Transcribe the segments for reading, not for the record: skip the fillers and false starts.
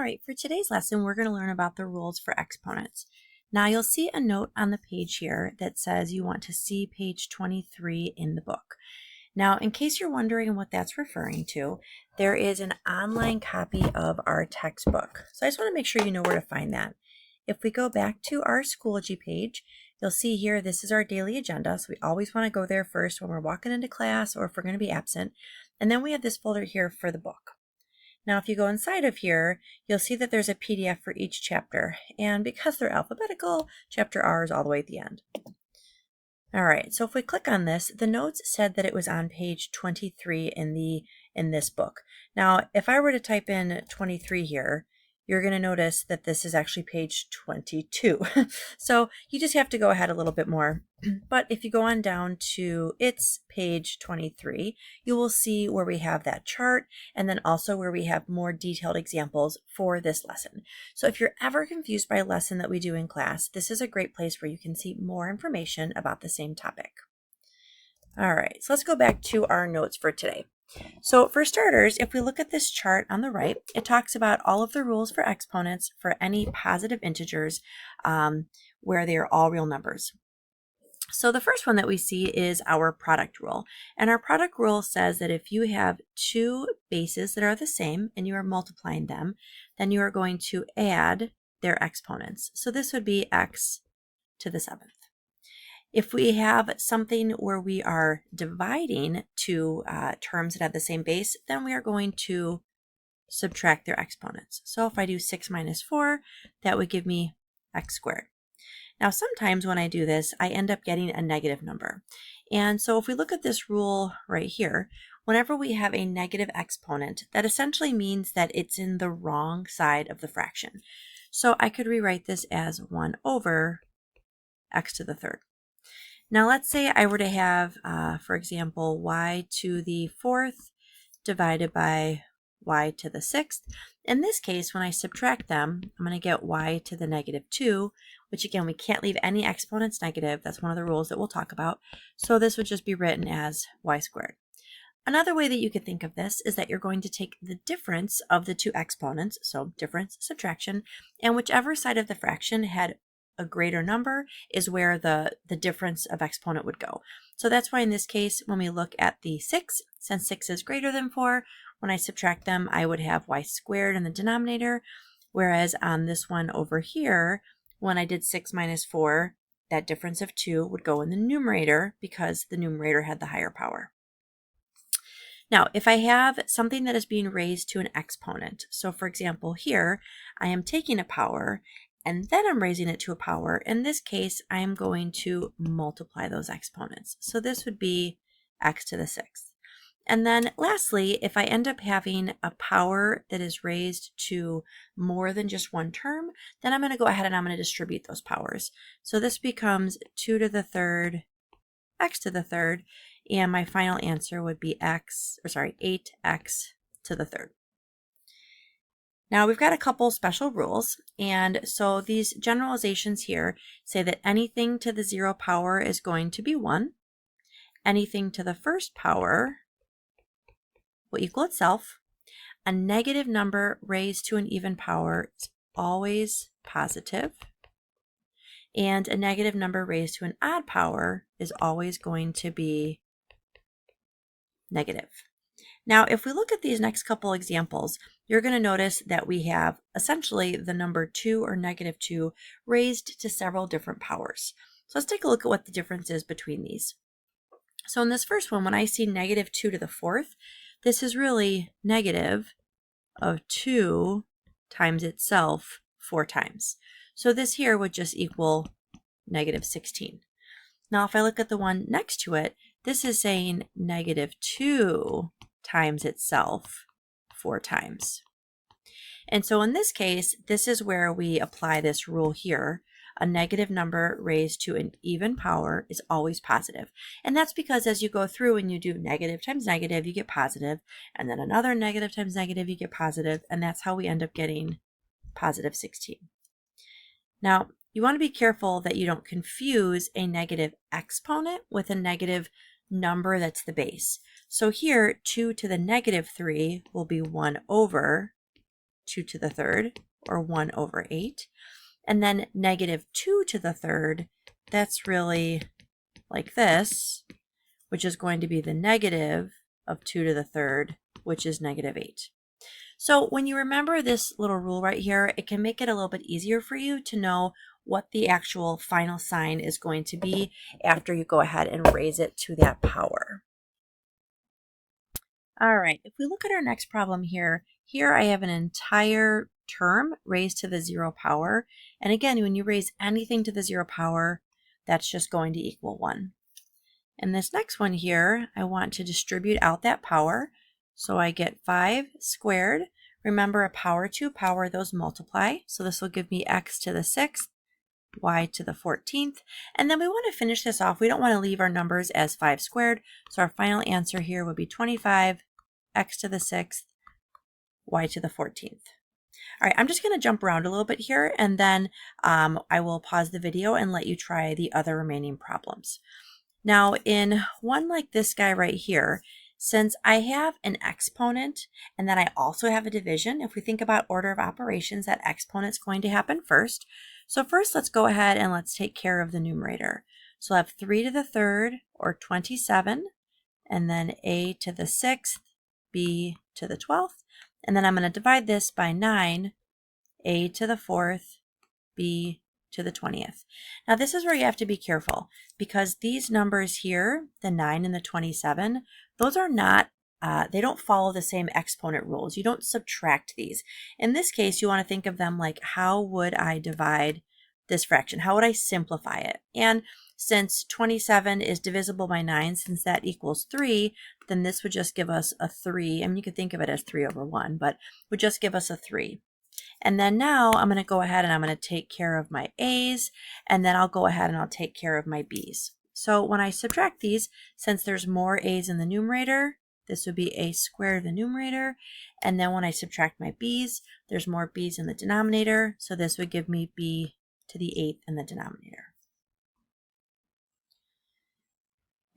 right, for today's lesson, we're going to learn about the rules for exponents. Now, you'll see a note on the page here that says you want to see page 23 in the book. Now, in case you're wondering what that's referring to, there is an online copy of our textbook. So I just want to make sure you know where to find that. If we go back to our Schoology page, you'll see here this is our daily agenda. So we always want to go there first when we're walking into class or if we're going to be absent. And then we have this folder here for the book. Now, if you go inside of here, you'll see that there's a PDF for each chapter. And because they're alphabetical, chapter R is all the way at the end. All right, so if we click on this, the notes said that it was on page 23 in this book. Now, if I were to type in 23 here, you're going to notice that this is actually page 22. So you just have to go ahead a little bit more. But if you go on down to its page 23, you will see where we have that chart and then also where we have more detailed examples for this lesson. So if you're ever confused by a lesson that we do in class, this is a great place where you can see more information about the same topic. All right, so let's go back to our notes for today. So for starters, if we look at this chart on the right, it talks about all of the rules for exponents for any positive integers where they are all real numbers. So the first one that we see is our product rule. And our product rule says that if you have two bases that are the same and you are multiplying them, then you are going to add their exponents. So this would be x to the 7th. If we have something where we are dividing two terms that have the same base, then we are going to subtract their exponents. So if I do 6 minus 4, that would give me x squared. Now, sometimes when I do this, I end up getting a negative number. And so if we look at this rule right here, whenever we have a negative exponent, that essentially means that it's in the wrong side of the fraction. So I could rewrite this as 1 over x to the 3rd. Now let's say I were to have, for example, y to the 4th divided by y to the 6th. In this case, when I subtract them, I'm going to get y to the -2, which again, we can't leave any exponents negative. That's one of the rules that we'll talk about. So this would just be written as y squared. Another way that you could think of this is that you're going to take the difference of the two exponents, so difference, subtraction, and whichever side of the fraction had a greater number is where the difference of exponent would go. So that's why in this case, when we look at the 6, since 6 is greater than 4, when I subtract them, I would have y squared in the denominator, whereas on this one over here, when I did 6 minus 4, that difference of 2 would go in the numerator because the numerator had the higher power. Now, if I have something that is being raised to an exponent, so for example here, I am taking a power and then I'm raising it to a power. In this case, I am going to multiply those exponents. So this would be x to the 6th. And then lastly, if I end up having a power that is raised to more than just one term, then I'm going to go ahead and I'm going to distribute those powers. So this becomes 2 to the 3rd, x to the 3rd, and my final answer would be 8x to the 3rd. Now we've got a couple special rules, and so these generalizations here say that anything to the 0 power is going to be 1. Anything to the first power will equal itself. A negative number raised to an even power is always positive. And a negative number raised to an odd power is always going to be negative. Now, if we look at these next couple examples, you're going to notice that we have essentially the number 2 or -2 raised to several different powers. So let's take a look at what the difference is between these. So in this first one, when I see -2 to the 4th, this is really negative of 2 times itself 4 times. So this here would just equal -16. Now, if I look at the one next to it, this is saying -2 times itself 4 times. And so in this case, this is where we apply this rule here. A negative number raised to an even power is always positive. And that's because as you go through and you do negative times negative, you get positive, and then another negative times negative, you get positive, and that's how we end up getting positive 16. Now, you want to be careful that you don't confuse a negative exponent with a negative number that's the base. So here, 2 to the -3 will be 1 over 2 to the third, or 1 over 8. And then negative 2 to the third, that's really like this, which is going to be the negative of 2 to the third, which is negative 8. So when you remember this little rule right here, it can make it a little bit easier for you to know what the actual final sign is going to be after you go ahead and raise it to that power. All right, if we look at our next problem here I have an entire term raised to the 0 power. And again, when you raise anything to the 0 power, that's just going to equal 1. And this next one here, I want to distribute out that power. So I get 5 squared. Remember, a power to power, those multiply. So this will give me x to the 6th, y to the 14th. And then we want to finish this off. We don't want to leave our numbers as 5 squared. So our final answer here would be 25, x to the 6th, y to the 14th. All right, I'm just going to jump around a little bit here, and then I will pause the video and let you try the other remaining problems. Now, in one like this guy right here, since I have an exponent and then I also have a division, if we think about order of operations, that exponent's going to happen first. So first, let's go ahead and let's take care of the numerator. So I'll have 3 to the third, or 27, and then a to the 6th, b to the 12th. And then I'm going to divide this by 9, a to the 4th, b to the 20th. Now this is where you have to be careful, because these numbers here, the 9 and the 27, those are not, they don't follow the same exponent rules. You don't subtract these. In this case, you want to think of them like, how would I divide this fraction? How would I simplify it? And since 27 is divisible by 9, since that equals 3, then this would just give us a 3. I mean, you could think of it as 3 over 1, but would just give us a 3. And then now I'm going to go ahead and I'm going to take care of my a's, and then I'll go ahead and I'll take care of my b's. So when I subtract these, since there's more a's in the numerator, this would be a squared in the numerator. And then when I subtract my b's, there's more b's in the denominator. So this would give me b to the 8th in the denominator.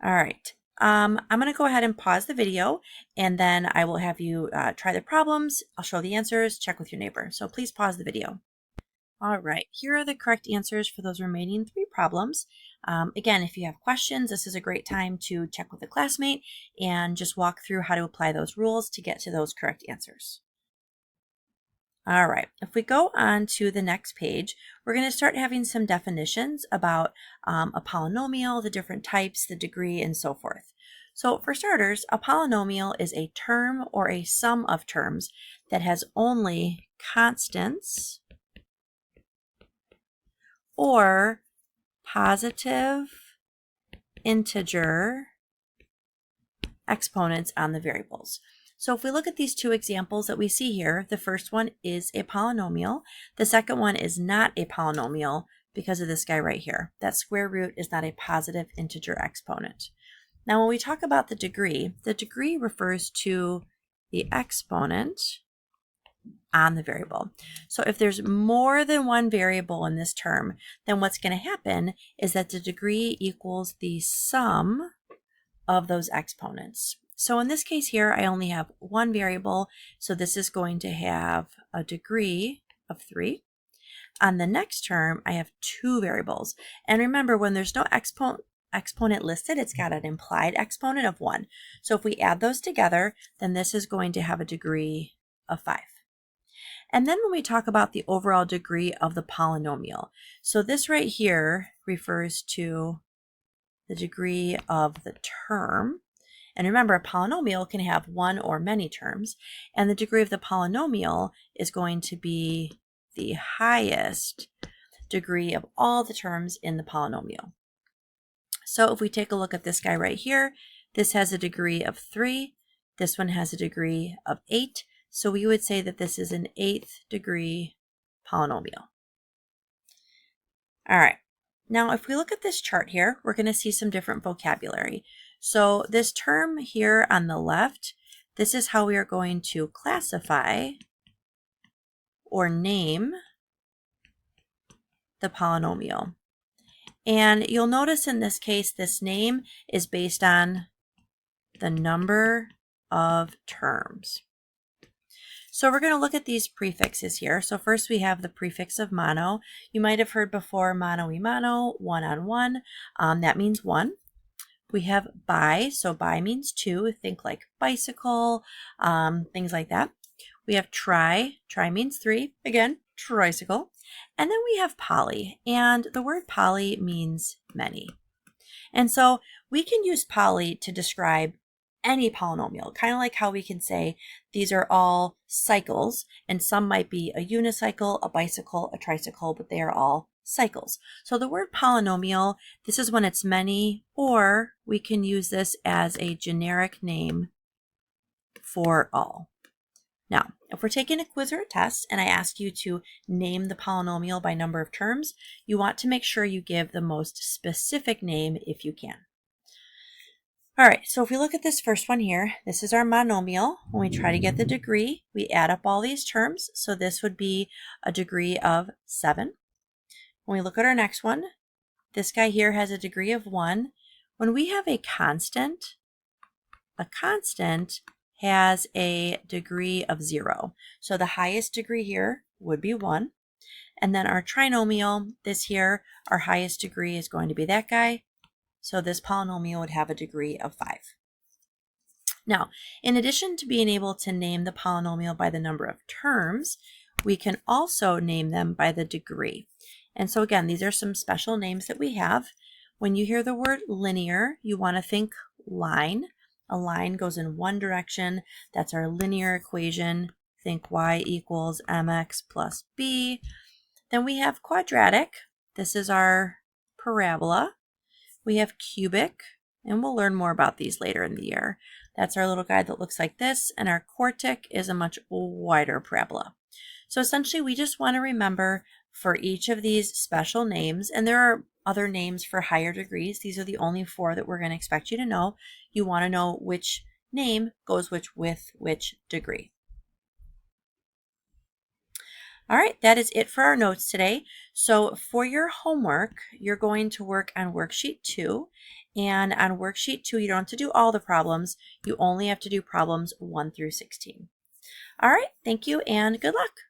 All right. I'm going to go ahead and pause the video, and then I will have you try the problems. I'll show the answers, check with your neighbor. So please pause the video. All right, here are the correct answers for those remaining 3 problems. Again, if you have questions, this is a great time to check with a classmate and just walk through how to apply those rules to get to those correct answers. All right, if we go on to the next page, we're going to start having some definitions about a polynomial, the different types, the degree, and so forth. So for starters, a polynomial is a term or a sum of terms that has only constants or positive integer exponents on the variables. So if we look at these 2 examples that we see here, the first one is a polynomial. The second one is not a polynomial because of this guy right here. That square root is not a positive integer exponent. Now when we talk about the degree refers to the exponent on the variable. So if there's more than one variable in this term, then what's going to happen is that the degree equals the sum of those exponents. So in this case here, I only have one variable, so this is going to have a degree of 3. On the next term, I have 2 variables. And remember, when there's no exponent listed, it's got an implied exponent of 1. So if we add those together, then this is going to have a degree of 5. And then when we talk about the overall degree of the polynomial, so this right here refers to the degree of the term. And remember, a polynomial can have one or many terms, and the degree of the polynomial is going to be the highest degree of all the terms in the polynomial. So if we take a look at this guy right here, this has a degree of 3, this one has a degree of 8, so we would say that this is an 8th degree polynomial. All right, now if we look at this chart here, we're going to see some different vocabulary. So this term here on the left, this is how we are going to classify or name the polynomial. And you'll notice in this case, this name is based on the number of terms. So we're going to look at these prefixes here. So first we have the prefix of mono. You might have heard before mano y mano, one on one. That means one. We have bi, so bi means two. Think like bicycle, things like that. We have tri means three. Again, tricycle. And then we have poly, and the word poly means many. And so we can use poly to describe any polynomial, kind of like how we can say these are all cycles, and some might be a unicycle, a bicycle, a tricycle, but they are all cycles. So the word polynomial, this is when it's many, or we can use this as a generic name for all. Now, if we're taking a quiz or a test and I ask you to name the polynomial by number of terms, you want to make sure you give the most specific name if you can. All right, so if we look at this first one here, this is our monomial. When we try to get the degree, we add up all these terms. So this would be a degree of 7. When we look at our next one, this guy here has a degree of 1. When we have a constant has a degree of 0. So the highest degree here would be 1. And then our trinomial, this here, our highest degree is going to be that guy. So this polynomial would have a degree of 5. Now, in addition to being able to name the polynomial by the number of terms, we can also name them by the degree. And so again, these are some special names that we have. When you hear the word linear, you want to think line. A line goes in one direction. That's our linear equation. Think y equals mx plus b. Then we have quadratic. This is our parabola. We have cubic, and we'll learn more about these later in the year. That's our little guy that looks like this, and our quartic is a much wider parabola. So essentially, we just want to remember for each of these special names, and there are other names for higher degrees. These are the only 4 that we're going to expect you to know. You want to know which name goes with which degree. All right, that is it for our notes today. So for your homework, you're going to work on worksheet 2. And on worksheet 2, you don't have to do all the problems. You only have to do problems 1 through 16. All right, thank you and good luck.